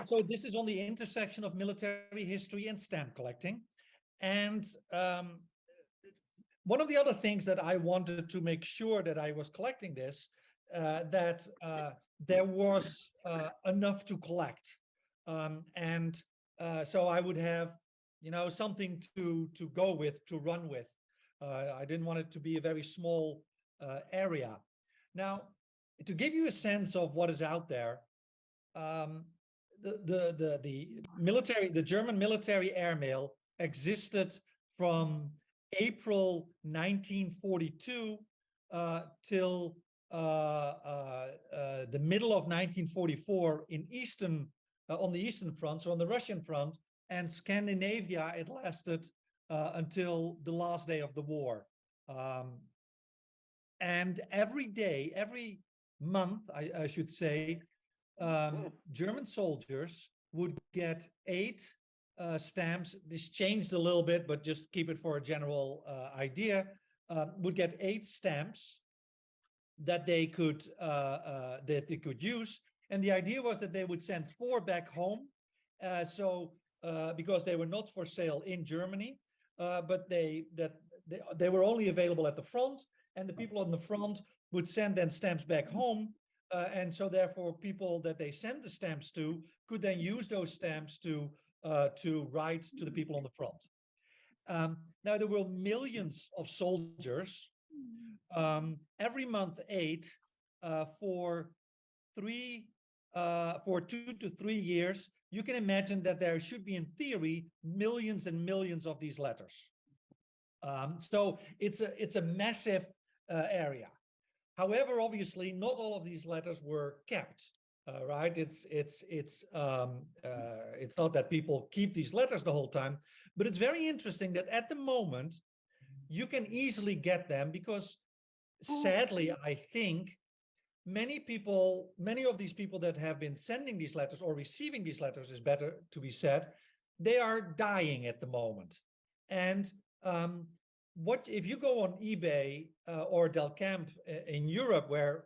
So this is on the intersection of military history and stamp collecting. And one of the other things that I wanted to make sure that I was collecting this, that there was enough to collect. So I would have, something to go with, to run with. I didn't want it to be a very small area. Now, to give you a sense of what is out there, the German military airmail existed from April 1942 till the middle of 1944 on the Eastern Front, so on the Russian front, and Scandinavia, it lasted until the last day of the war. And every month, I should say, German soldiers would get 8 stamps. This changed a little bit, but just keep it for a general idea. Would get 8 stamps that they could use, and the idea was that they would send 4 back home. Because they were not for sale in Germany, but they were only available at the front, and the people on the front would send then stamps back home. And so therefore people that they send the stamps to could then use those stamps to write to the people on the front. Now there were millions of soldiers, every month 8, for 2 to 3 years. You can imagine that there should be, in theory, millions and millions of these letters. So it's a massive area. However, obviously, not all of these letters were kept. Right? It's not that people keep these letters the whole time, but it's very interesting that at the moment you can easily get them because, sadly, I think many of these people that have been sending these letters or receiving these letters, is better to be said, they are dying at the moment. And if you go on eBay or Del Camp in Europe, where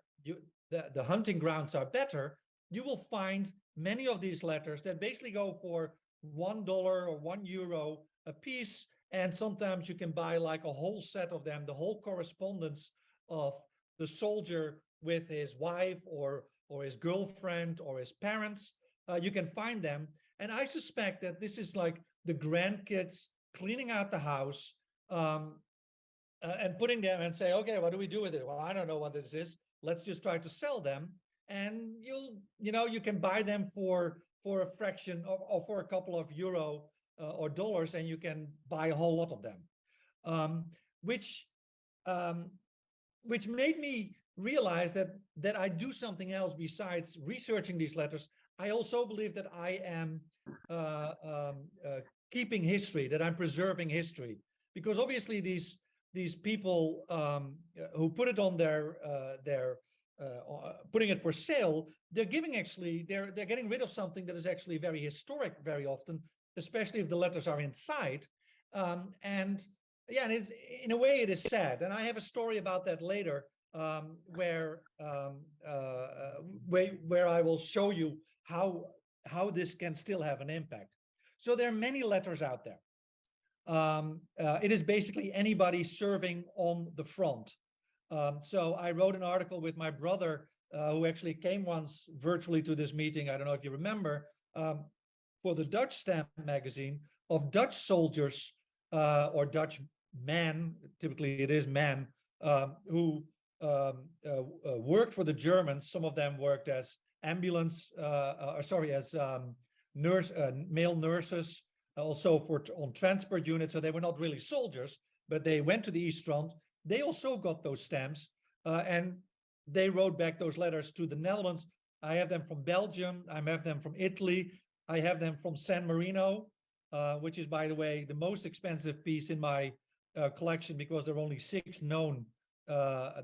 the hunting grounds are better, you will find many of these letters that basically go for $1 or €1 a piece. And sometimes you can buy like a whole set of them, the whole correspondence of the soldier with his wife or his girlfriend or his parents. You can find them. And I suspect that this is like the grandkids cleaning out the house and putting them and say, okay, what do we do with it? Well, I don't know what this is. Let's just try to sell them. And you can buy them for a fraction or for a couple of euro or dollars, and you can buy a whole lot of them, which made me realize that I do something else besides researching these letters. I also believe that I am keeping history, that I'm preserving history, because obviously these people who put it on their putting it for sale, they're getting rid of something that is actually very historic very often, especially if the letters are inside. And it's, in a way, it is sad. And I have a story about that later, where I will show you how this can still have an impact. So there are many letters out there. It is basically anybody serving on the front. So I wrote an article with my brother, who actually came once virtually to this meeting. I don't know if you remember, for the Dutch Stamp magazine, of Dutch soldiers or Dutch men, typically it is men, who worked for the Germans. Some of them worked as male nurses, also on transport units. So they were not really soldiers, but they went to the East Front. They also got those stamps, and they wrote back those letters to the Netherlands. I have them from Belgium. I have them from Italy. I have them from San Marino, which is, by the way, the most expensive piece in my collection, because there are only 6 known.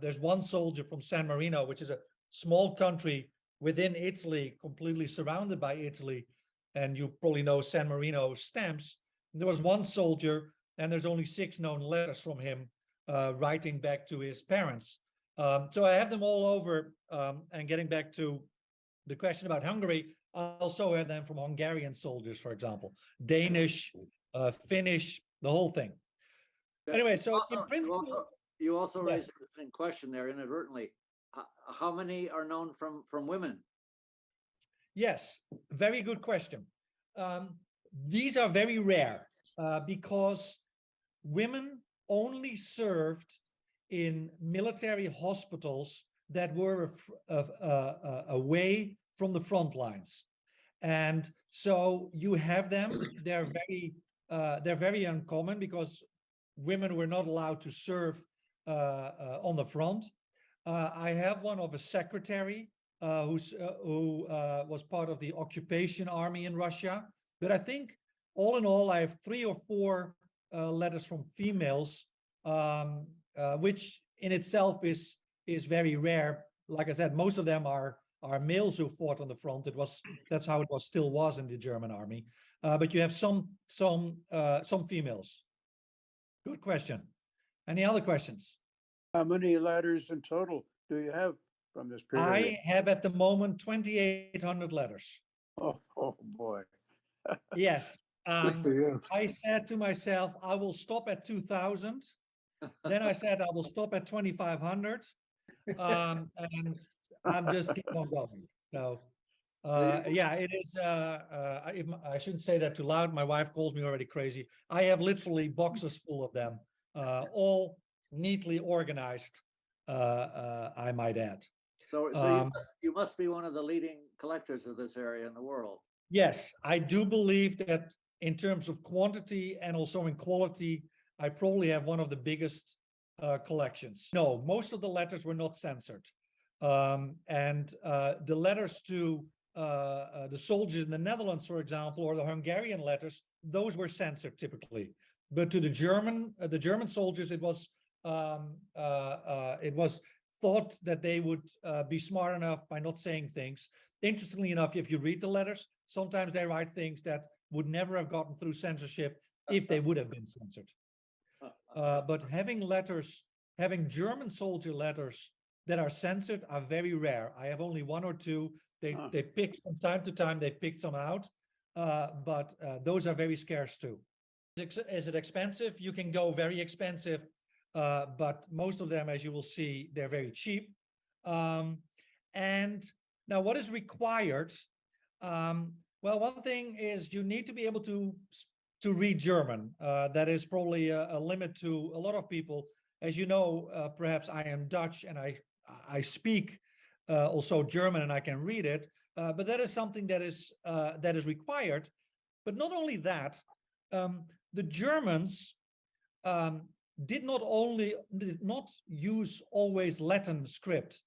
There's one soldier from San Marino, which is a small country within Italy, completely surrounded by Italy. And you probably know San Marino stamps. And there was one soldier, and there's only 6 known letters from him writing back to his parents. So I have them all over. And getting back to the question about Hungary, I also have them from Hungarian soldiers, for example, Danish, Finnish, the whole thing. Anyway, so in principle, you also yes. raised an interesting question there inadvertently. How many are known from women? Yes, very good question. These are very rare because women only served in military hospitals that were away from the front lines. And so you have them, they're very uncommon because women were not allowed to serve on the front. I have one of a secretary who was part of the occupation army in Russia. But I think all in all, I have 3 or 4 letters from females, which in itself is very rare. Like I said, most of them are males who fought on the front. That's how it still was in the German army. But you have some females. Good question. Any other questions? How many letters in total do you have from this period? I have at the moment 2,800 letters. Oh boy. Yes. Good for you. I said to myself, I will stop at 2,000. Then I said, I will stop at 2,500. And I'm just keep on going. So, yeah, it is. I shouldn't say that too loud. My wife calls me already crazy. I have literally boxes full of them, all neatly organized, I might add. So you must be one of the leading collectors of this area in the world. Yes, I do believe that in terms of quantity and also in quality, I probably have one of the biggest collections. No, most of the letters were not censored. And the letters to the soldiers in the Netherlands, for example, or the Hungarian letters, those were censored typically. But to the German soldiers, it was thought that they would be smart enough by not saying things. Interestingly enough, if you read the letters, sometimes they write things that would never have gotten through censorship if they would have been censored. But having German soldier letters that are censored are very rare. I have only 1 or 2. They pick from time to time, they picked some out, but those are very scarce too. Is it expensive? You can go very expensive, but most of them, as you will see, they're very cheap. And now what is required? Well, one thing is you need to be able to read German. That is probably a limit to a lot of people. As you know, perhaps I am Dutch and I speak also German and I can read it, but that is something that is required. But not only that, the Germans did not use always Latin script.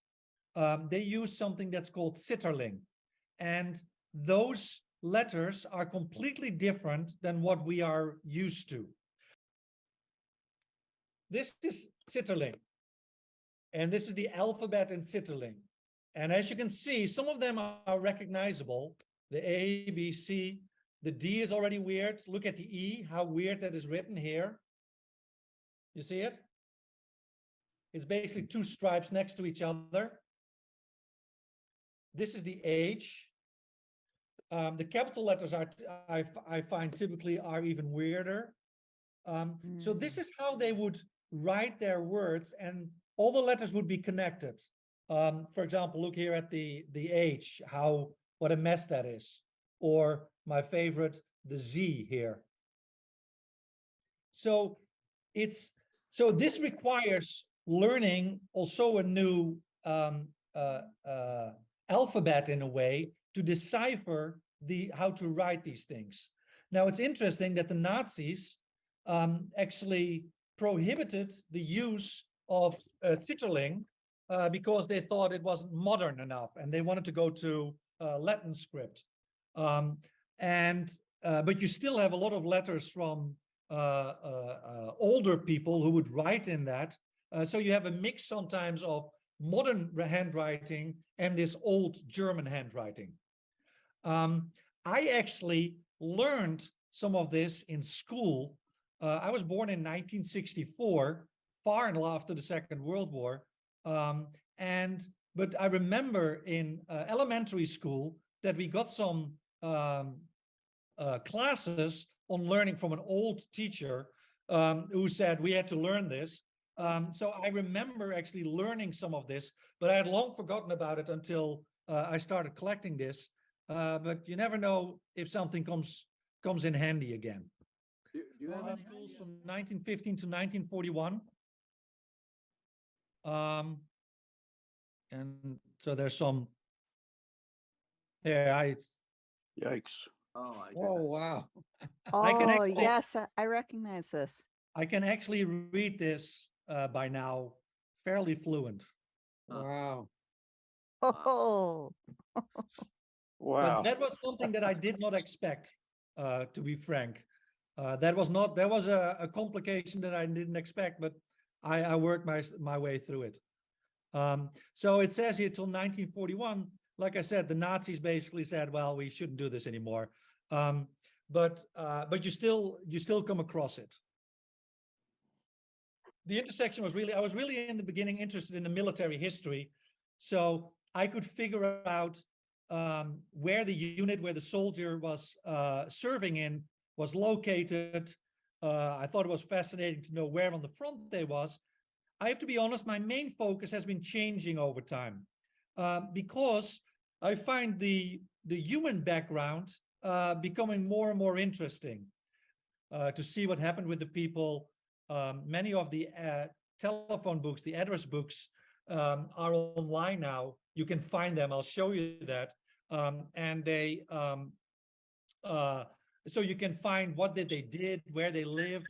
They use something that's called Zitterling, and those letters are completely different than what we are used to. This is Zitterling, and this is the alphabet in Zitterling. And as you can see, some of them are recognizable. The A, B, C, the D is already weird. Look at the E, how weird that is written here. You see it? It's basically 2 stripes next to each other. This is the H. The capital letters I find typically are even weirder. So this is how they would write their words, and all the letters would be connected. For example, look here at the H, what a mess that is. Or my favorite, the Z here. So this requires learning also a new alphabet in a way to decipher how to write these things. Now, it's interesting that the Nazis actually prohibited the use of Zitterling because they thought it wasn't modern enough and they wanted to go to Latin script. But you still have a lot of letters from older people who would write in that. So you have a mix sometimes of modern handwriting and this old German handwriting. I actually learned some of this in school. I was born in 1964, far after the Second World War. But I remember in elementary school, that we got some classes on learning from an old teacher who said we had to learn this. So I remember actually learning some of this, but I had long forgotten about it until I started collecting this. But you never know if something comes in handy again. Do you have any Schools ideas? from 1915 to 1941. And so there's some. Yeah, Yikes. Oh, my Oh, goodness. wow. I can Oh, actually- yes, I recognize this. I can actually read this by now fairly fluent. Wow. Oh, Wow. But that was something that I did not expect, to be frank. That was a complication that I didn't expect, but I worked my way through it. So it says here till 1941, like I said, the Nazis basically said, well, we shouldn't do this anymore. But you still come across it. The intersection was I was really in the beginning interested in the military history. So I could figure out where the unit, where the soldier was serving in was located. I thought it was fascinating to know where on the front they was. I have to be honest, my main focus has been changing over time because I find the human background becoming more and more interesting to see what happened with the people. Many of the telephone books, the address books are online now. You can find them. I'll show you that. And they, so you can find what they did, where they lived.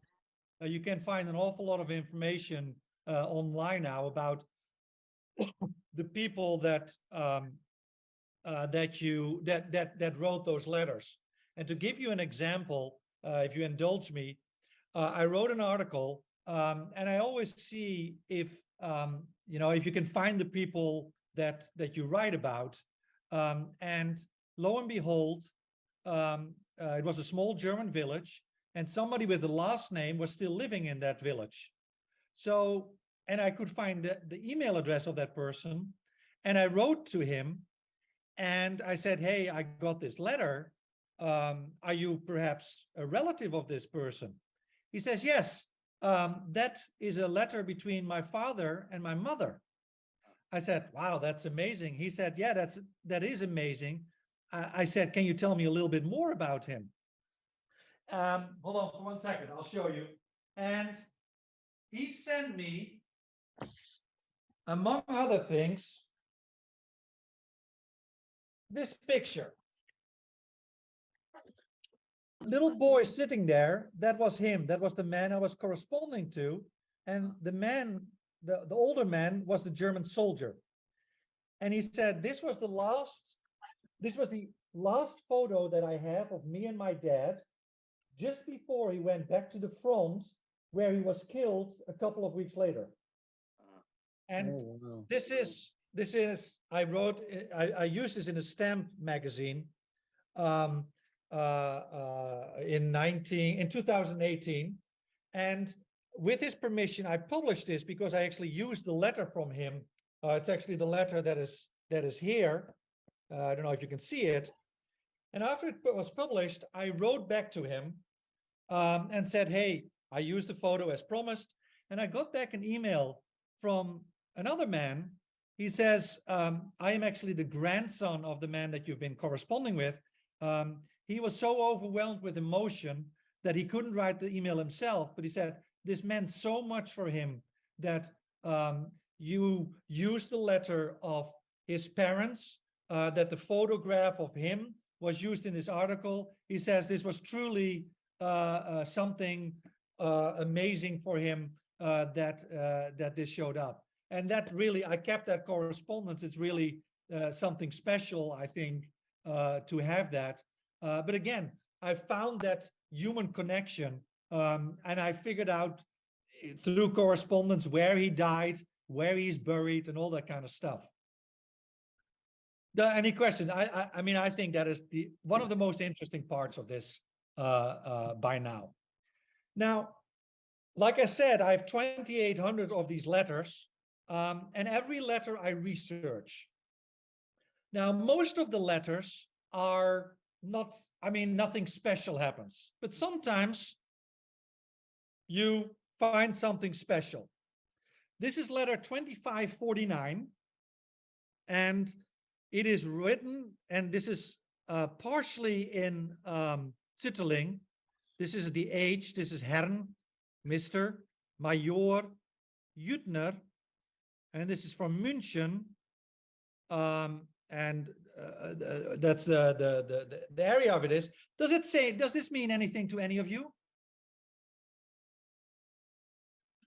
You can find an awful lot of information online now about the people that wrote those letters. And to give you an example, if you indulge me, I wrote an article, and I always see if if you can find the people that you write about. And lo and behold, it was a small German village, and somebody with the last name was still living in that village. So, and I could find the email address of that person, and I wrote to him, and I said, hey, I got this letter. Are you perhaps a relative of this person? He says, yes, that is a letter between my father and my mother. I said, wow, that's amazing. He said, yeah, that is amazing. I said, can you tell me a little bit more about him? Hold on for 1 second, I'll show you. And he sent me, among other things, this picture. Little boy sitting there, that was him. That was the man I was corresponding to. And the man, the older man, was the German soldier. And he said, this was the last photo that I have of me and my dad, just before he went back to the front, where he was killed a couple of weeks later. And Oh, wow. this is, I used this in a stamp magazine in 2018. And with his permission, I published this because I actually used the letter from him. It's actually the letter that is here. I don't know if you can see it. And after it was published, I wrote back to him and said, hey, I used the photo as promised. And I got back an email from another man. He says, I am actually the grandson of the man that you've been corresponding with. He was so overwhelmed with emotion that he couldn't write the email himself, but he said, this meant so much for him that you used the letter of his parents, that the photograph of him was used in this article. He says this was truly something amazing for him that this showed up. And that really, I kept that correspondence. It's really something special, I think, to have that. But again, I found that human connection, and I figured out through correspondence where he died, where he's buried, and all that kind of stuff. Any questions? I mean, I think that is one of the most interesting parts of this by now. Now, like I said, I have 2,800 of these letters, and every letter I research. Now, most of the letters are not, I mean, nothing special happens, but sometimes you find something special. This is letter 2549, and it is written, and this is partially in Zitterling. This is the H, this is Herrn, Mr., Major, Jüttner, and this is from München. And that's the area of it is. Does it say, does this mean anything to any of you?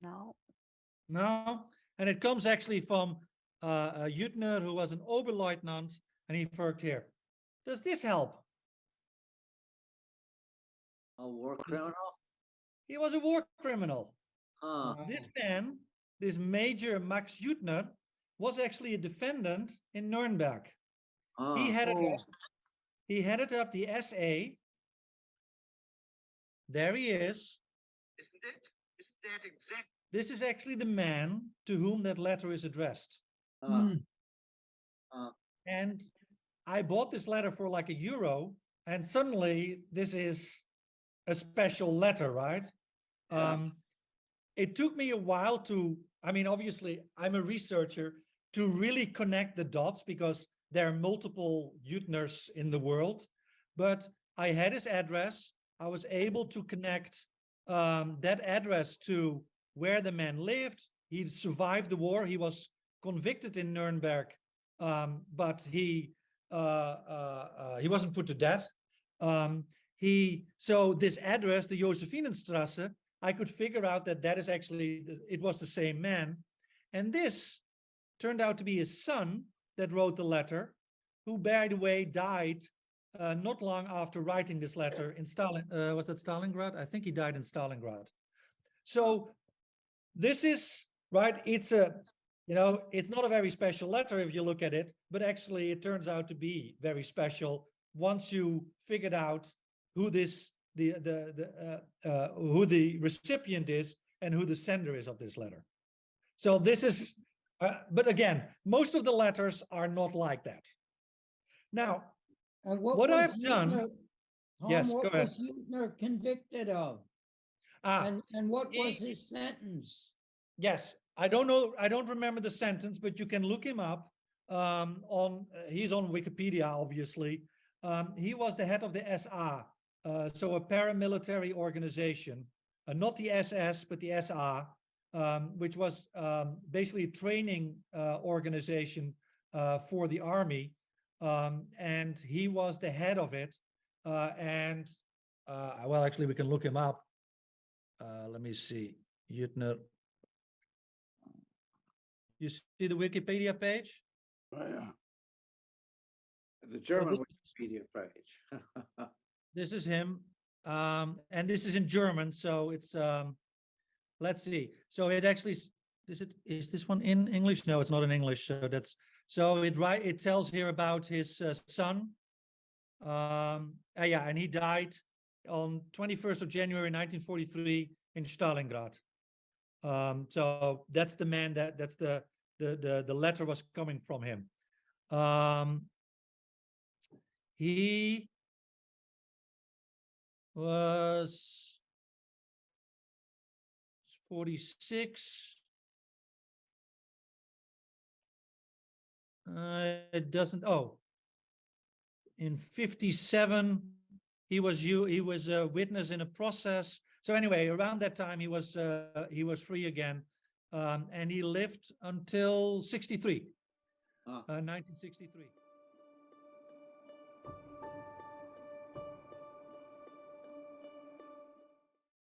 No. No? And it comes actually from Jüttner, who was an Oberleutnant, and he worked here. Does this help? A war criminal? He was a war criminal. Huh. This man, this Major Max Jüttner, was actually a defendant in Nuremberg. He Huh. headed up the SA. There he is. Isn't it? Isn't that exact? This is actually the man to whom that letter is addressed. Huh. And I bought this letter for like €1, and suddenly this is a special letter, right? Yeah. It took me a while to, I mean, obviously I'm a researcher, to really connect the dots because there are multiple Jüttners in the world, but I had his address. I was able to connect that address to where the man lived. He survived the war. He was convicted in Nuremberg, but he wasn't put to death. So this address, the Josephinenstrasse, I could figure out that that is actually, it was the same man. And this turned out to be his son that wrote the letter, who, by the way, died not long after writing this letter in was that Stalingrad? I think he died in Stalingrad. So this is, right, it's a, you know, it's not a very special letter if you look at it, but actually it turns out to be very special once you figured out who this, who the recipient is and who the sender is of this letter. So this is, but again, most of the letters are not like that. Now, what was I've done, Jüttner- Tom, yes, go what ahead. was Jüttner convicted of? And what was his sentence? Yes, I don't know, I don't remember the sentence, but you can look him up he's on Wikipedia, obviously. He was the head of the SA, so a paramilitary organization, not the SS, but the SA, which was basically a training organization for the army. And he was the head of it. Well, actually, we can look him up. Let me see. Jüttner. You see the Wikipedia page? Oh, yeah. The German Wikipedia page. This is him. And this is in German, so it's let's see. So it actually is this one in English? No, it's not in English. So that's it tells here about his son. Yeah, and he died on 21st of January 1943 in Stalingrad. So that's the man that's the letter was coming from him. He was 46. It doesn't. Oh, in 57, he was a witness in a process. So anyway, around that time he was free again, and he lived until 63, 1963.